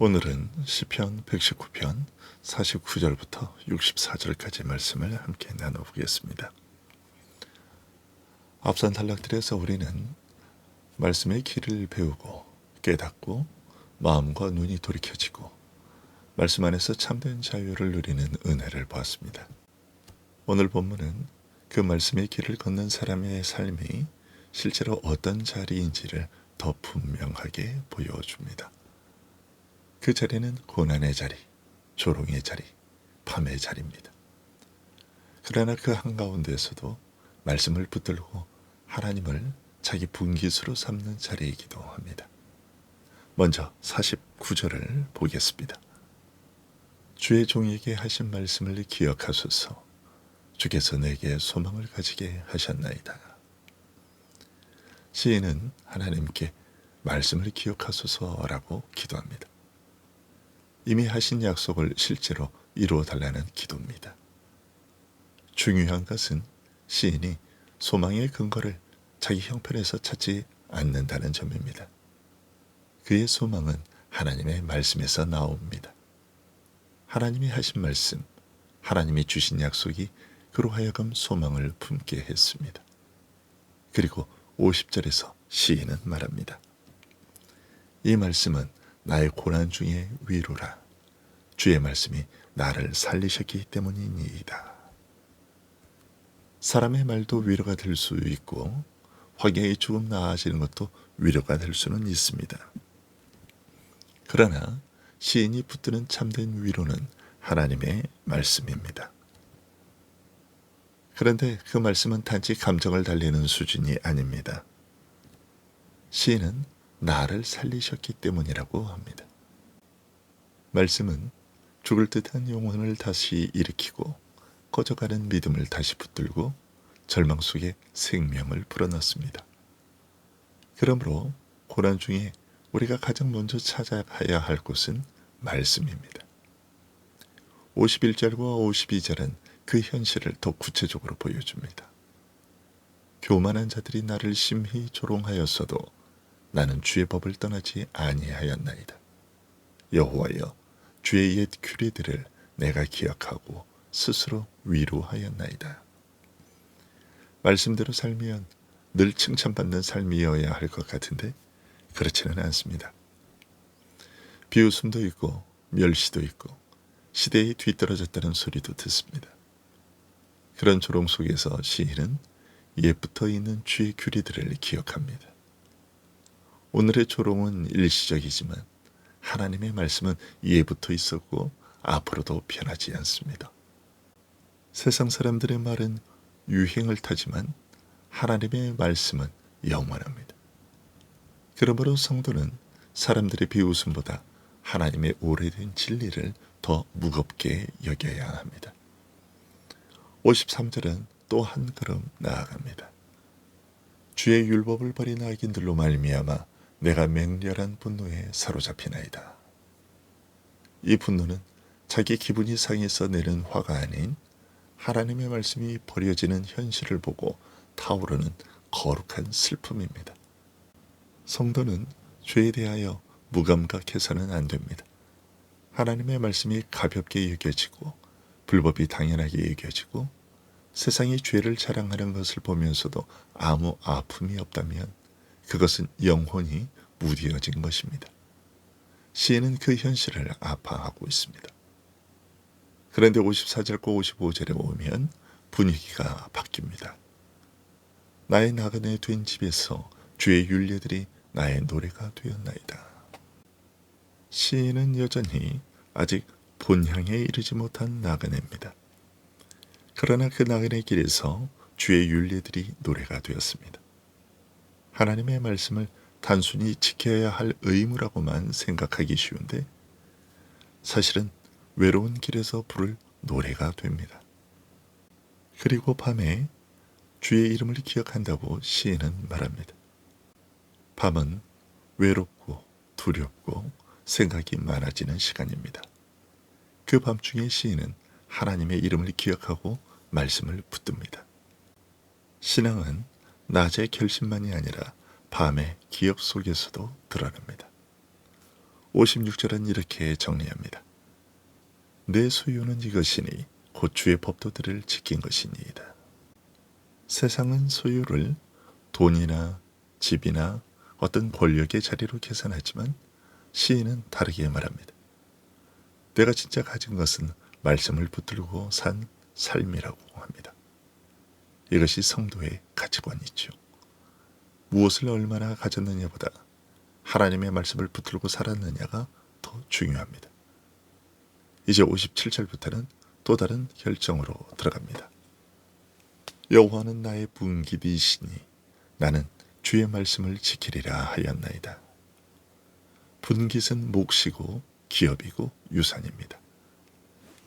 오늘은 시편 119편 49절부터 64절까지 말씀을 함께 나눠보겠습니다. 앞선 단락들에서 우리는 말씀의 길을 배우고 깨닫고 마음과 눈이 돌이켜지고 말씀 안에서 참된 자유를 누리는 은혜를 보았습니다. 오늘 본문은 그 말씀의 길을 걷는 사람의 삶이 실제로 어떤 자리인지를 더 분명하게 보여줍니다. 그 자리는 고난의 자리, 조롱의 자리, 밤의 자리입니다. 그러나 그 한가운데에서도 말씀을 붙들고 하나님을 자기 분깃으로 삼는 자리이기도 합니다. 먼저 49절을 보겠습니다. 주의 종에게 하신 말씀을 기억하소서. 주께서 내게 소망을 가지게 하셨나이다. 시인은 하나님께 말씀을 기억하소서라고 기도합니다. 이미 하신 약속을 실제로 이루어 달라는 기도입니다. 중요한 것은 시인이 소망의 근거를 자기 형편에서 찾지 않는다는 점입니다. 그의 소망은 하나님의 말씀에서 나옵니다. 하나님이 하신 말씀, 하나님이 주신 약속이 그로 하여금 소망을 품게 했습니다. 그리고 50절에서 시인은 말합니다. 이 말씀은 나의 고난 중에 위로라. 주의 말씀이 나를 살리셨기 때문이니이다. 사람의 말도 위로가 될 수 있고 화경이 조금 나아지는 것도 위로가 될 수는 있습니다. 그러나 시인이 붙드는 참된 위로는 하나님의 말씀입니다. 그런데 그 말씀은 단지 감정을 달래는 수준이 아닙니다. 시인은 나를 살리셨기 때문이라고 합니다. 말씀은 죽을 듯한 영혼을 다시 일으키고 꺼져가는 믿음을 다시 붙들고 절망 속에 생명을 불어넣습니다. 그러므로 고난 중에 우리가 가장 먼저 찾아가야 할 곳은 말씀입니다. 51절과 52절은 그 현실을 더 구체적으로 보여줍니다. 교만한 자들이 나를 심히 조롱하였어도 나는 주의 법을 떠나지 아니하였나이다. 여호와여, 주의 옛 규례들을 내가 기억하고 스스로 위로하였나이다. 말씀대로 살면 늘 칭찬받는 삶이어야 할 것 같은데 그렇지는 않습니다. 비웃음도 있고 멸시도 있고 시대에 뒤떨어졌다는 소리도 듣습니다. 그런 조롱 속에서 시인은 옛부터 있는 주의 규례들을 기억합니다. 오늘의 조롱은 일시적이지만 하나님의 말씀은 예부터 있었고 앞으로도 변하지 않습니다. 세상 사람들의 말은 유행을 타지만 하나님의 말씀은 영원합니다. 그러므로 성도는 사람들의 비웃음보다 하나님의 오래된 진리를 더 무겁게 여겨야 합니다. 53절은 또 한 걸음 나아갑니다. 주의 율법을 버린 악인들로 말미암아 내가 맹렬한 분노에 사로잡히나이다. 이 분노는 자기 기분이 상해서 내는 화가 아닌 하나님의 말씀이 버려지는 현실을 보고 타오르는 거룩한 슬픔입니다. 성도는 죄에 대하여 무감각해서는 안 됩니다. 하나님의 말씀이 가볍게 여겨지고 불법이 당연하게 여겨지고 세상이 죄를 자랑하는 것을 보면서도 아무 아픔이 없다면 그것은 영혼이 무뎌진 것입니다. 시인은 그 현실을 아파하고 있습니다. 그런데 54절과 55절에 오면 분위기가 바뀝니다. 나의 나그네 된 집에서 주의 율례들이 나의 노래가 되었나이다. 시인은 여전히 아직 본향에 이르지 못한 나그네입니다. 그러나 그 나그네 길에서 주의 율례들이 노래가 되었습니다. 하나님의 말씀을 단순히 지켜야 할 의무라고만 생각하기 쉬운데 사실은 외로운 길에서 부를 노래가 됩니다. 그리고 밤에 주의 이름을 기억한다고 시인은 말합니다. 밤은 외롭고 두렵고 생각이 많아지는 시간입니다. 그 밤중에 시인은 하나님의 이름을 기억하고 말씀을 붙듭니다. 신앙은 낮의 결심만이 아니라 밤의 기억 속에서도 드러납니다. 56절은 이렇게 정리합니다. 내 소유는 이것이니 곧 주의 법도들을 지킨 것이니이다. 세상은 소유를 돈이나 집이나 어떤 권력의 자리로 계산하지만 시인은 다르게 말합니다. 내가 진짜 가진 것은 말씀을 붙들고 산 삶이라고 합니다. 이것이 성도의 가치관이죠. 무엇을 얼마나 가졌느냐보다 하나님의 말씀을 붙들고 살았느냐가 더 중요합니다. 이제 57절부터는 또 다른 결정으로 들어갑니다. 여호와는 나의 분깃이시니 나는 주의 말씀을 지키리라 하였나이다. 분깃은 몫이고 기업이고 유산입니다.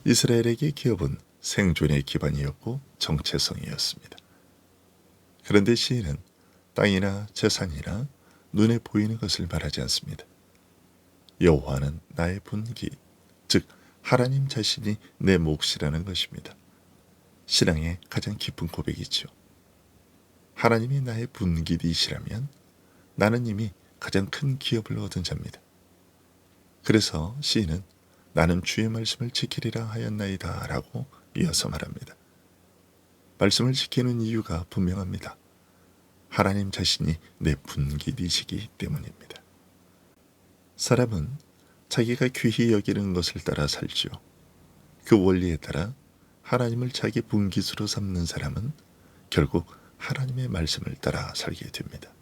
이스라엘에게 기업은 생존의 기반이었고 정체성이었습니다. 그런데 시인은 땅이나 재산이나 눈에 보이는 것을 말하지 않습니다. 여호와는 나의 분깃, 즉 하나님 자신이 내 몫이라는 것입니다. 신앙의 가장 깊은 고백이죠. 하나님이 나의 분깃이시라면 나는 이미 가장 큰 기업을 얻은 자입니다. 그래서 시인은 나는 주의 말씀을 지키리라 하였나이다 라고 이어서 말합니다. 말씀을 지키는 이유가 분명합니다. 하나님 자신이 내 분깃이시기 때문입니다. 사람은 자기가 귀히 여기는 것을 따라 살죠. 그 원리에 따라 하나님을 자기 분깃으로 삼는 사람은 결국 하나님의 말씀을 따라 살게 됩니다.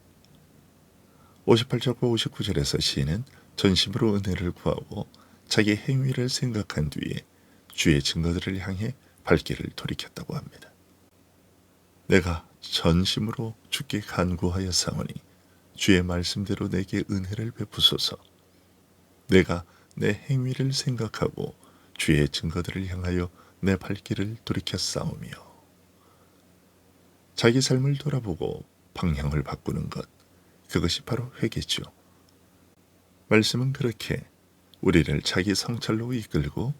58절과 59절에서 시인은 전심으로 은혜를 구하고 자기 행위를 생각한 뒤에 주의 증거들을 향해 발길을 돌이켰다고 합니다. 내가 전심으로 주께 간구하였사오니 주의 말씀대로 내게 은혜를 베푸소서. 내가 내 행위를 생각하고 주의 증거들을 향하여 내 발길을 돌이켰사오며. 자기 삶을 돌아보고 방향을 바꾸는 것, 그것이 바로 회개죠. 말씀은 그렇게 우리를 자기 성찰로 이끌고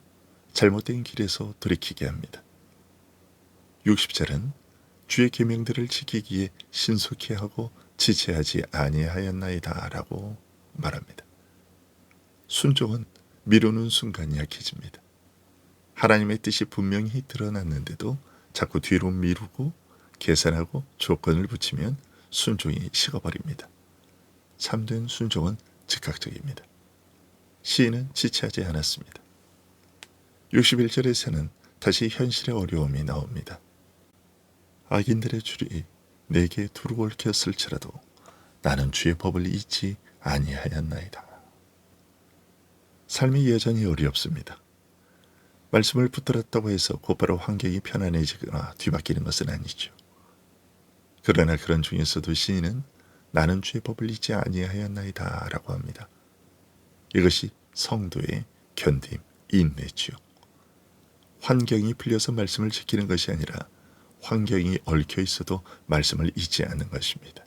잘못된 길에서 돌이키게 합니다. 60절은 주의 계명들을 지키기에 신속히 하고 지체하지 아니하였나이다 라고 말합니다. 순종은 미루는 순간 약해집니다. 하나님의 뜻이 분명히 드러났는데도 자꾸 뒤로 미루고 계산하고 조건을 붙이면 순종이 식어버립니다. 참된 순종은 즉각적입니다. 시인은 지체하지 않았습니다. 61절에서는 다시 현실의 어려움이 나옵니다. 악인들의 줄이 내게 두루 얽혔을지라도 나는 주의 법을 잊지 아니하였나이다. 삶이 여전히 어렵습니다. 말씀을 붙들었다고 해서 곧바로 환경이 편안해지거나 뒤바뀌는 것은 아니죠. 그러나 그런 중에서도 시인은 나는 주의 법을 잊지 아니하였나이다 라고 합니다. 이것이 성도의 견딤, 인내지요. 환경이 풀려서 말씀을 지키는 것이 아니라 환경이 얽혀 있어도 말씀을 잊지 않는 것입니다.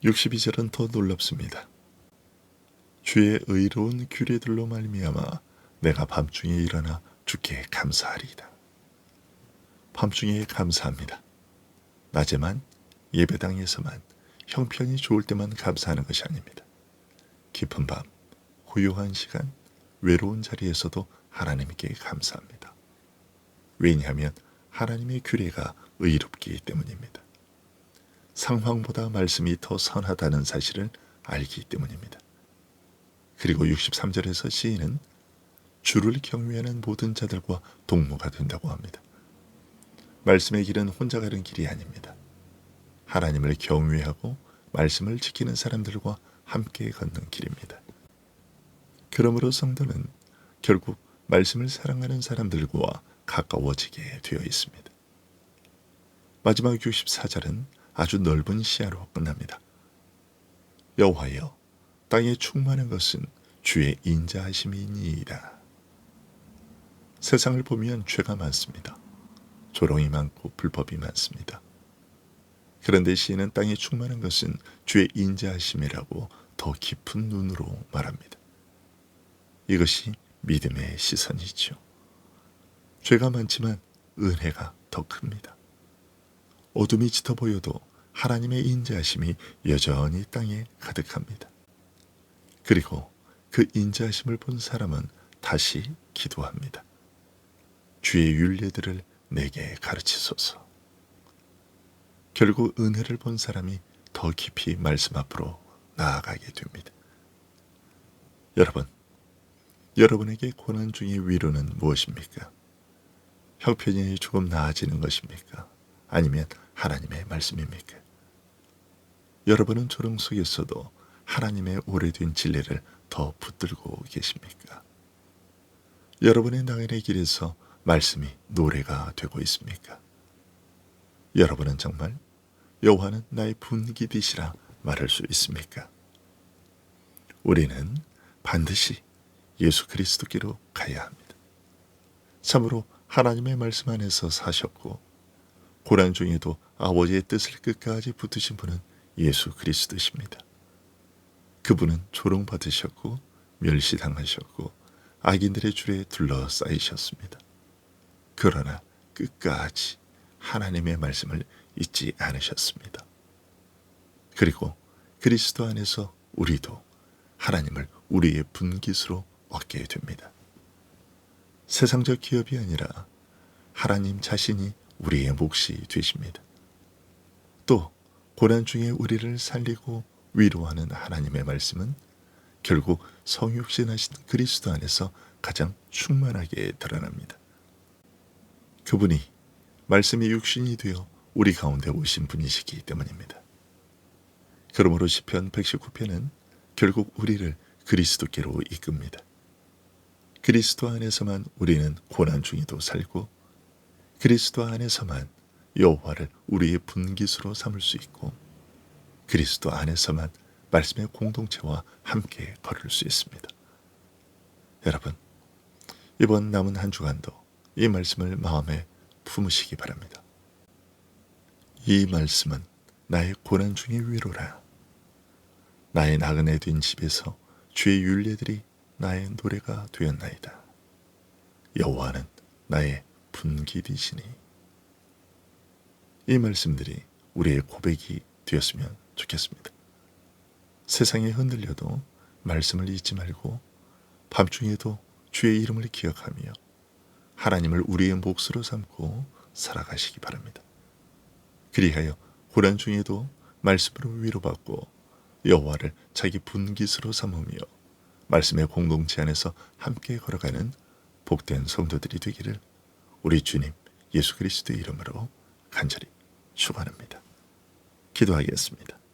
62절은 더 놀랍습니다. 주의 의로운 규례들로 말미암아 내가 밤중에 일어나 주께 감사하리이다. 밤중에 감사합니다. 낮에만, 예배당에서만, 형편이 좋을 때만 감사하는 것이 아닙니다. 깊은 밤, 고요한 시간, 외로운 자리에서도 하나님께 감사합니다. 왜냐하면 하나님의 규례가 의롭기 때문입니다. 상황보다 말씀이 더 선하다는 사실을 알기 때문입니다. 그리고 63절에서 시인은 주를 경외하는 모든 자들과 동무가 된다고 합니다. 말씀의 길은 혼자 가는 길이 아닙니다. 하나님을 경외하고 말씀을 지키는 사람들과 함께 걷는 길입니다. 그러므로 성도는 결국 말씀을 사랑하는 사람들과 가까워지게 되어 있습니다. 마지막 64절은 아주 넓은 시야로 끝납니다. 여호와여, 땅에 충만한 것은 주의 인자하심이니이다. 세상을 보면 죄가 많습니다. 조롱이 많고 불법이 많습니다. 그런데 시인은 땅에 충만한 것은 주의 인자하심이라고 더 깊은 눈으로 말합니다. 이것이 믿음의 시선이죠. 죄가 많지만 은혜가 더 큽니다. 어둠이 짙어 보여도 하나님의 인자하심이 여전히 땅에 가득합니다. 그리고 그 인자하심을 본 사람은 다시 기도합니다. 주의 율례들을 내게 가르치소서. 결국 은혜를 본 사람이 더 깊이 말씀 앞으로 나아가게 됩니다. 여러분, 여러분에게 고난 중의 위로는 무엇입니까? 형편이 조금 나아지는 것입니까? 아니면 하나님의 말씀입니까? 여러분은 조롱 속에서도 하나님의 오래된 진리를 더 붙들고 계십니까? 여러분의 나그네 길에서 말씀이 노래가 되고 있습니까? 여러분은 정말 여호와는 나의 분기디시라 말할 수 있습니까? 우리는 반드시 예수 그리스도께로 가야 합니다. 참으로 하나님의 말씀 안에서 사셨고 고난 중에도 아버지의 뜻을 끝까지 붙드신 분은 예수 그리스도십니다. 그분은 조롱받으셨고 멸시당하셨고 악인들의 줄에 둘러싸이셨습니다. 그러나 끝까지 하나님의 말씀을 잊지 않으셨습니다. 그리고 그리스도 안에서 우리도 하나님을 우리의 분깃으로 얻게 됩니다. 세상적 기업이 아니라 하나님 자신이 우리의 몫이 되십니다. 또 고난 중에 우리를 살리고 위로하는 하나님의 말씀은 결국 성육신하신 그리스도 안에서 가장 충만하게 드러납니다. 그분이 말씀이 육신이 되어 우리 가운데 오신 분이시기 때문입니다. 그러므로 시편 119편은 결국 우리를 그리스도께로 이끕니다. 그리스도 안에서만 우리는 고난 중에도 살고 그리스도 안에서만 여호와를 우리의 분깃으로 삼을 수 있고 그리스도 안에서만 말씀의 공동체와 함께 걸을 수 있습니다. 여러분, 이번 남은 한 주간도 이 말씀을 마음에 품으시기 바랍니다. 이 말씀은 나의 고난 중의 위로라. 나의 나그네 된 집에서 주의 율례들이 나의 노래가 되었나이다. 여호와는 나의 분깃이시니. 이 말씀들이 우리의 고백이 되었으면 좋겠습니다. 세상에 흔들려도 말씀을 잊지 말고 밤중에도 주의 이름을 기억하며 하나님을 우리의 몫으로 삼고 살아가시기 바랍니다. 그리하여 고난 중에도 말씀으로 위로받고 여호와를 자기 분깃으로 삼으며 말씀의 공동체 안에서 함께 걸어가는 복된 성도들이 되기를 우리 주님 예수 그리스도의 이름으로 간절히 축원합니다. 기도하겠습니다.